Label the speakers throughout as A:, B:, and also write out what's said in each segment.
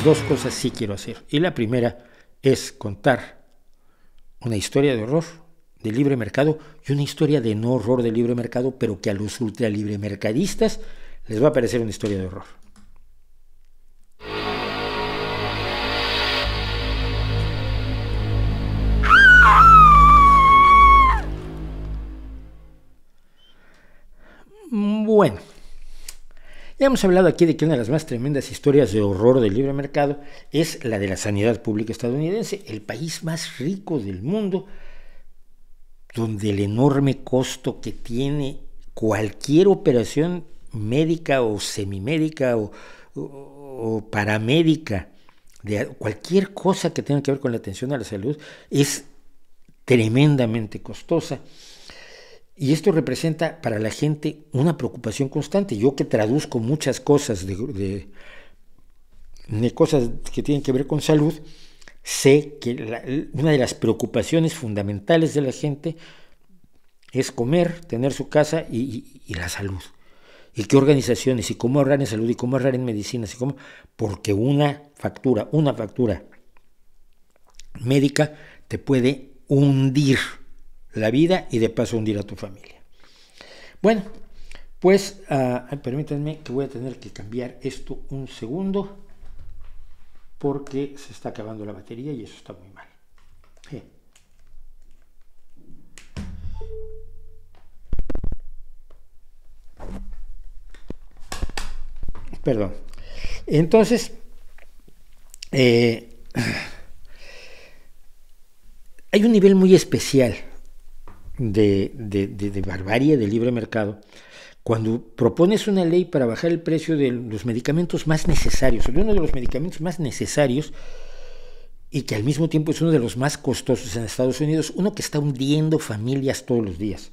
A: dos cosas sí quiero hacer. Y la primera es contar una historia de horror de libre mercado y una historia de no horror de libre mercado, pero que a los ultralibremercadistas les va a parecer una historia de horror. Bueno, ya hemos hablado aquí de que una de las más tremendas historias de horror del libre mercado es la de la sanidad pública estadounidense, el país más rico del mundo, donde el enorme costo que tiene cualquier operación médica o semimédica o paramédica, de cualquier cosa que tenga que ver con la atención a la salud, es tremendamente costosa. Y esto representa para la gente una preocupación constante. Yo que traduzco muchas cosas de cosas que tienen que ver con salud, sé que una de las preocupaciones fundamentales de la gente es comer, tener su casa y la salud. Y qué organizaciones, y cómo ahorrar en salud, y cómo ahorrar en medicinas, y cómo, porque una factura médica te puede hundir la vida y de paso hundir a tu familia. Bueno, pues permítanme que voy a tener que cambiar esto un segundo porque se está acabando la batería y eso está muy mal. Perdón. Entonces, hay un nivel muy especial de barbarie del libre mercado cuando propones una ley para bajar el precio de los medicamentos más necesarios, sobre uno de los medicamentos más necesarios y que al mismo tiempo es uno de los más costosos en Estados Unidos, uno que está hundiendo familias todos los días.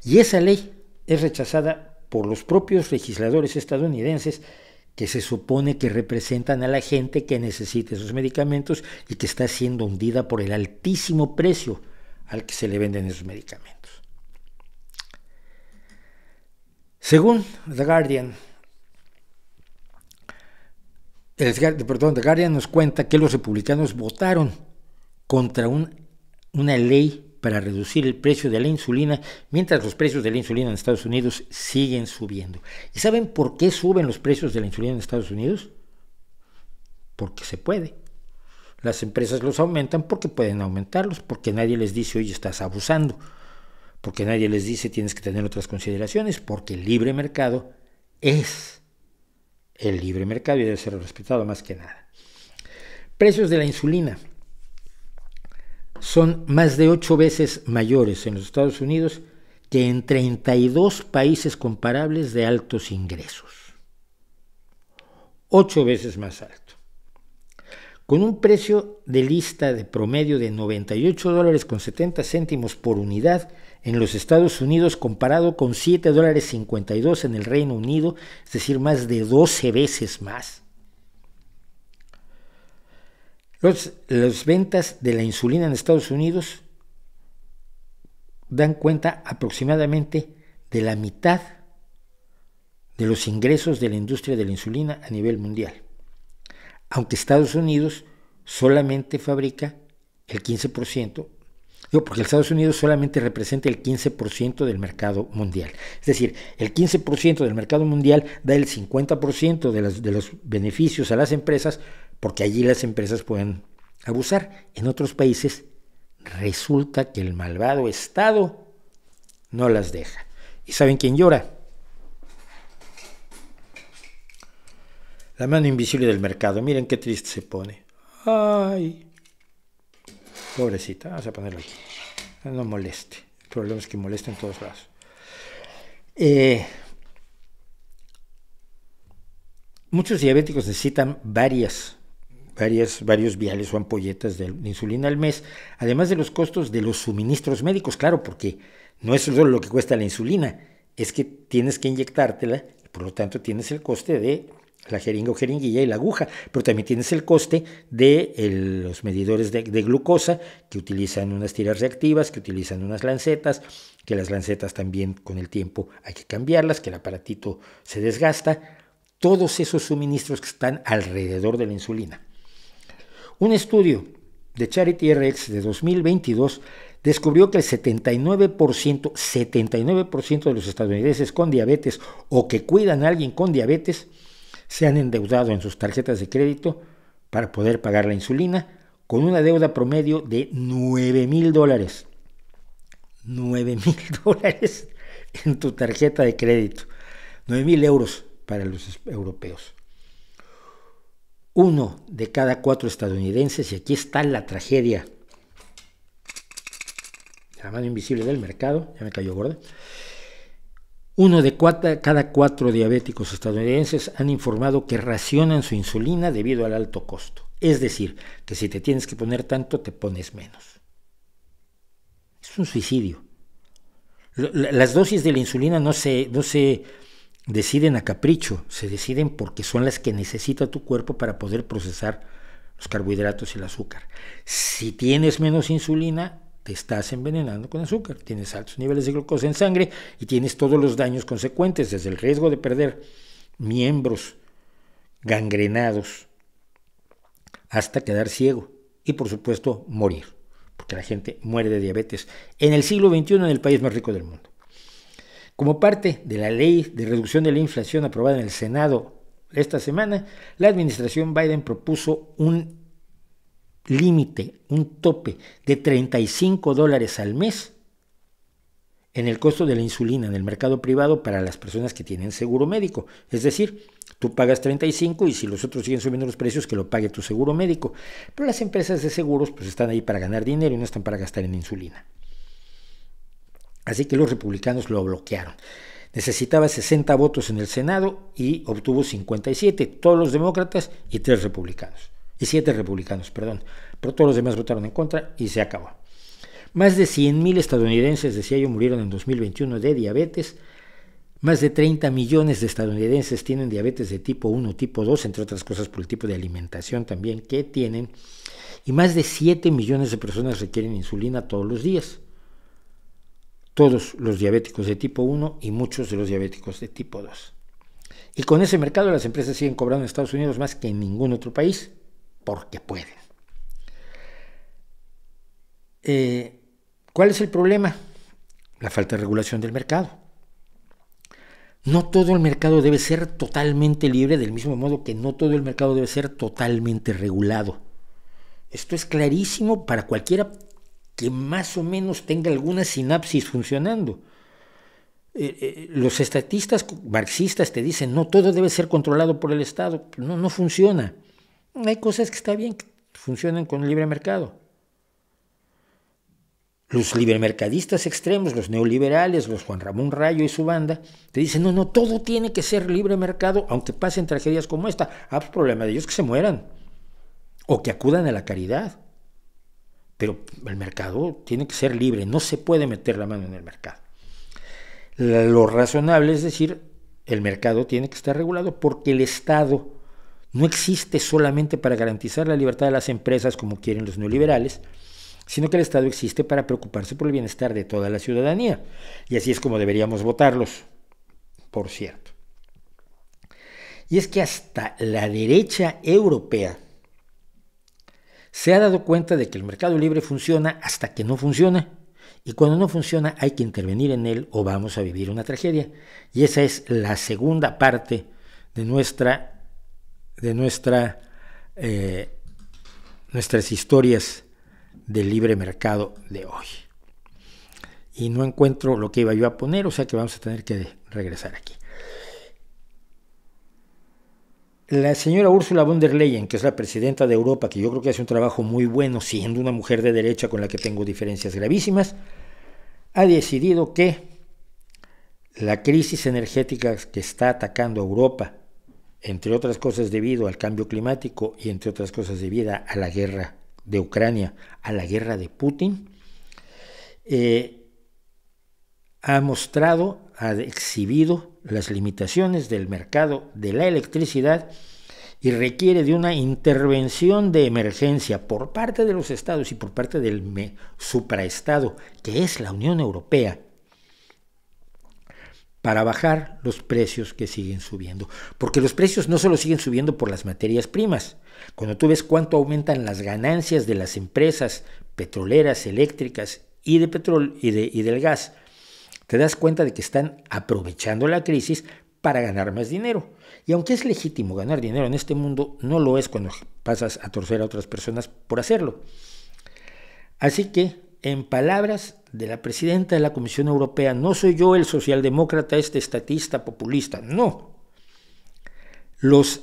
A: Y esa ley es rechazada por los propios legisladores estadounidenses que se supone que representan a la gente que necesita esos medicamentos y que está siendo hundida por el altísimo precio al que se le venden esos medicamentos. Según The Guardian, The Guardian nos cuenta que los republicanos votaron contra una ley para reducir el precio de la insulina, mientras los precios de la insulina en Estados Unidos siguen subiendo. ¿Y saben por qué suben los precios de la insulina en Estados Unidos? Porque se puede. Las empresas los aumentan porque pueden aumentarlos, porque nadie les dice, oye, estás abusando, porque nadie les dice, tienes que tener otras consideraciones, porque el libre mercado es el libre mercado y debe ser respetado más que nada. Precios de la insulina son más de 8 veces mayores en los Estados Unidos que en 32 países comparables de altos ingresos. 8 veces más alto. Con un precio de lista de promedio de $98.70 por unidad en los Estados Unidos, comparado con $7.52 en el Reino Unido, es decir, más de 12 veces más. Las ventas de la insulina en Estados Unidos dan cuenta aproximadamente de la mitad de los ingresos de la industria de la insulina a nivel mundial, aunque Estados Unidos solamente fabrica el 15%, porque Estados Unidos solamente representa el 15% del mercado mundial. Es decir, el 15% del mercado mundial da el 50% de los beneficios a las empresas, porque allí las empresas pueden abusar. En otros países resulta que el malvado Estado no las deja. ¿Y saben quién llora? La mano invisible del mercado. Miren qué triste se pone. Ay, pobrecita. Vamos a ponerlo aquí. No moleste. El problema es que molesta en todos lados. Muchos diabéticos necesitan varios viales o ampolletas de insulina al mes, además de los costos de los suministros médicos, claro, porque no es solo lo que cuesta la insulina, es que tienes que inyectártela, y por lo tanto tienes el coste de la jeringa o jeringuilla y la aguja, pero también tienes el coste de los medidores de glucosa, que utilizan unas tiras reactivas, que utilizan unas lancetas, que las lancetas también con el tiempo hay que cambiarlas, que el aparatito se desgasta. todos esos suministros que están alrededor de la insulina. Un estudio de CharityRx de 2022 descubrió que el 79% de los estadounidenses con diabetes o que cuidan a alguien con diabetes se han endeudado en sus tarjetas de crédito para poder pagar la insulina, con una deuda promedio de $9,000. $9,000 en tu tarjeta de crédito. 9,000 euros para los europeos. 1 de cada 4 estadounidenses, y aquí está la tragedia, la mano invisible del mercado, ya me cayó gorda. 1 de cada 4 diabéticos estadounidenses han informado que racionan su insulina debido al alto costo. Es decir, que si te tienes que poner tanto, te pones menos. Es un suicidio. Las dosis de la insulina no se deciden a capricho, se deciden porque son las que necesita tu cuerpo para poder procesar los carbohidratos y el azúcar. Si tienes menos insulina, te estás envenenando con azúcar, tienes altos niveles de glucosa en sangre y tienes todos los daños consecuentes, desde el riesgo de perder miembros gangrenados hasta quedar ciego y, por supuesto, morir, porque la gente muere de diabetes en el siglo XXI en el país más rico del mundo. Como parte de la ley de reducción de la inflación aprobada en el Senado esta semana, la administración Biden propuso un límite, un tope de $35 al mes en el costo de la insulina en el mercado privado para las personas que tienen seguro médico. Es decir, tú pagas 35 y si los otros siguen subiendo los precios, que lo pague tu seguro médico. Pero las empresas de seguros pues están ahí para ganar dinero y no están para gastar en insulina. Así que los republicanos lo bloquearon. Necesitaba 60 votos en el Senado y obtuvo 57, todos los demócratas y 7 republicanos, perdón. Pero todos los demás votaron en contra y se acabó. Más de 100,000 estadounidenses, decía yo, murieron en 2021 de diabetes. Más de 30 millones de estadounidenses tienen diabetes de tipo 1, tipo 2, entre otras cosas por el tipo de alimentación también que tienen. Y más de 7 millones de personas requieren insulina todos los días. Todos los diabéticos de tipo 1 y muchos de los diabéticos de tipo 2. Y con ese mercado las empresas siguen cobrando en Estados Unidos más que en ningún otro país, porque pueden. ¿Cuál es el problema? La falta de regulación del mercado. No todo el mercado debe ser totalmente libre, del mismo modo que no todo el mercado debe ser totalmente regulado. Esto es clarísimo para cualquiera que más o menos tenga alguna sinapsis funcionando. Los estatistas marxistas te dicen, no, todo debe ser controlado por el Estado. No funciona. Hay cosas que está bien que funcionan con el libre mercado. Los libremercadistas extremos, los neoliberales, los Juan Ramón Rayo y su banda, te dicen, no, todo tiene que ser libre mercado, aunque pasen tragedias como esta. Pues problema de ellos que se mueran o que acudan a la caridad. Pero el mercado tiene que ser libre, no se puede meter la mano en el mercado. Lo razonable es decir, el mercado tiene que estar regulado porque el Estado no existe solamente para garantizar la libertad de las empresas como quieren los neoliberales, sino que el Estado existe para preocuparse por el bienestar de toda la ciudadanía. Y así es como deberíamos votarlos, por cierto. Y es que hasta la derecha europea se ha dado cuenta de que el mercado libre funciona hasta que no funciona. Y cuando no funciona hay que intervenir en él o vamos a vivir una tragedia. Y esa es la segunda parte de nuestras historias del libre mercado de hoy. Y no encuentro lo que iba yo a poner, o sea que vamos a tener que regresar aquí. La señora Ursula von der Leyen, que es la presidenta de Europa, que yo creo que hace un trabajo muy bueno, siendo una mujer de derecha con la que tengo diferencias gravísimas, ha decidido que la crisis energética que está atacando a Europa, entre otras cosas debido al cambio climático y entre otras cosas debido a la guerra de Ucrania, a la guerra de Putin, ha exhibido las limitaciones del mercado de la electricidad y requiere de una intervención de emergencia por parte de los estados y por parte del supraestado, que es la Unión Europea, para bajar los precios que siguen subiendo. Porque los precios no solo siguen subiendo por las materias primas. Cuando tú ves cuánto aumentan las ganancias de las empresas petroleras, eléctricas y de petróleo y del gas, te das cuenta de que están aprovechando la crisis para ganar más dinero. Y aunque es legítimo ganar dinero en este mundo, no lo es cuando pasas a torcer a otras personas por hacerlo. Así que, en palabras de la presidenta de la Comisión Europea, no soy yo el socialdemócrata, estatista, populista, no. Los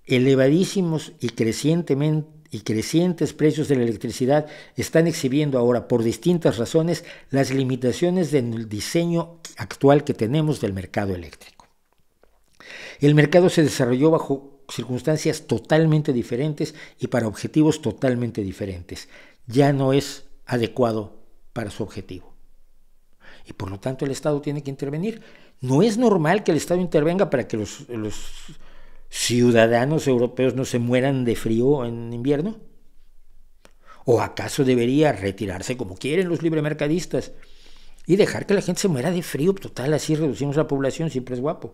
A: elevadísimos y crecientes precios de la electricidad están exhibiendo ahora, por distintas razones, las limitaciones del diseño actual que tenemos del mercado eléctrico. El mercado se desarrolló bajo circunstancias totalmente diferentes y para objetivos totalmente diferentes. Ya no es adecuado para su objetivo. Y por lo tanto el Estado tiene que intervenir. No es normal que el Estado intervenga para que los ciudadanos europeos no se mueran de frío en invierno. ¿O acaso debería retirarse como quieren los libremercadistas y dejar que la gente se muera de frío? Total, así reducimos la población, siempre es guapo.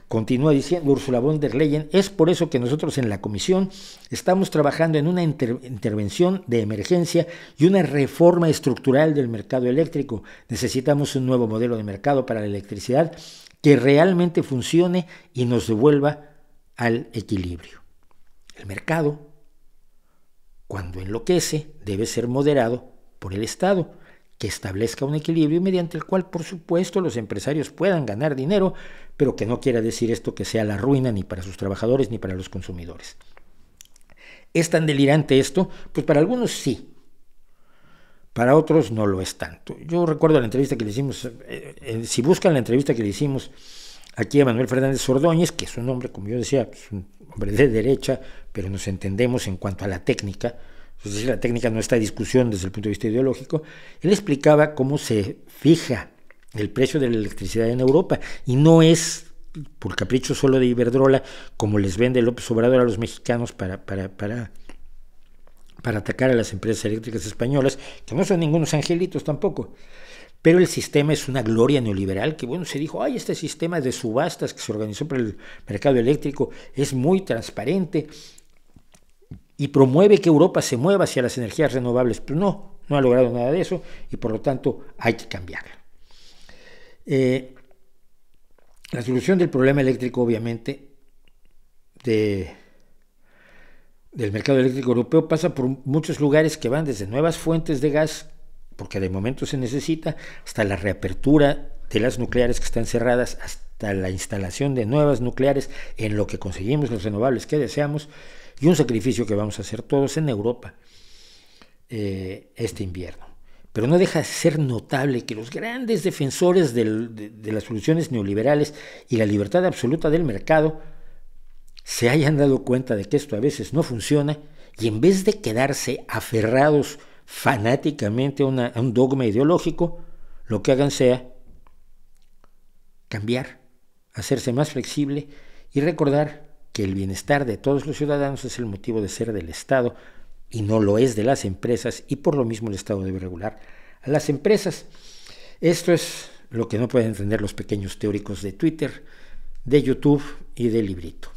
A: Continúa diciendo Ursula von der Leyen, es por eso que nosotros en la Comisión estamos trabajando en una intervención de emergencia y una reforma estructural del mercado eléctrico. Necesitamos un nuevo modelo de mercado para la electricidad que realmente funcione y nos devuelva al equilibrio. El mercado, cuando enloquece, debe ser moderado por el Estado, que establezca un equilibrio mediante el cual, por supuesto, los empresarios puedan ganar dinero, pero que no quiera decir esto que sea la ruina ni para sus trabajadores ni para los consumidores. ¿Es tan delirante esto? Pues para algunos sí, para otros no lo es tanto. Yo recuerdo la entrevista que le hicimos, si buscan la entrevista que le hicimos aquí a Manuel Fernández Ordóñez, que es un hombre, como yo decía, es un hombre de derecha, pero nos entendemos en cuanto a la técnica. Es decir, la técnica no está en discusión desde el punto de vista ideológico. Él explicaba cómo se fija el precio de la electricidad en Europa, y no es por capricho solo de Iberdrola, como les vende López Obrador a los mexicanos para atacar a las empresas eléctricas españolas, que no son ningunos angelitos tampoco. Pero el sistema es una gloria neoliberal, que bueno, se dijo, este sistema de subastas que se organizó para el mercado eléctrico es muy transparente y promueve que Europa se mueva hacia las energías renovables. Pero no ha logrado nada de eso y por lo tanto hay que cambiarla. La solución del problema eléctrico, obviamente, del mercado eléctrico europeo pasa por muchos lugares que van desde nuevas fuentes de gas, porque de momento se necesita, hasta la reapertura de las nucleares que están cerradas, hasta la instalación de nuevas nucleares en lo que conseguimos los renovables que deseamos, y un sacrificio que vamos a hacer todos en Europa este invierno. Pero no deja de ser notable que los grandes defensores de las soluciones neoliberales y la libertad absoluta del mercado se hayan dado cuenta de que esto a veces no funciona, y en vez de quedarse aferrados fanáticamente a un dogma ideológico, lo que hagan sea cambiar, hacerse más flexible y recordar que el bienestar de todos los ciudadanos es el motivo de ser del Estado y no lo es de las empresas, y por lo mismo el Estado debe regular a las empresas. Esto es lo que no pueden entender los pequeños teóricos de Twitter, de YouTube y de Librito.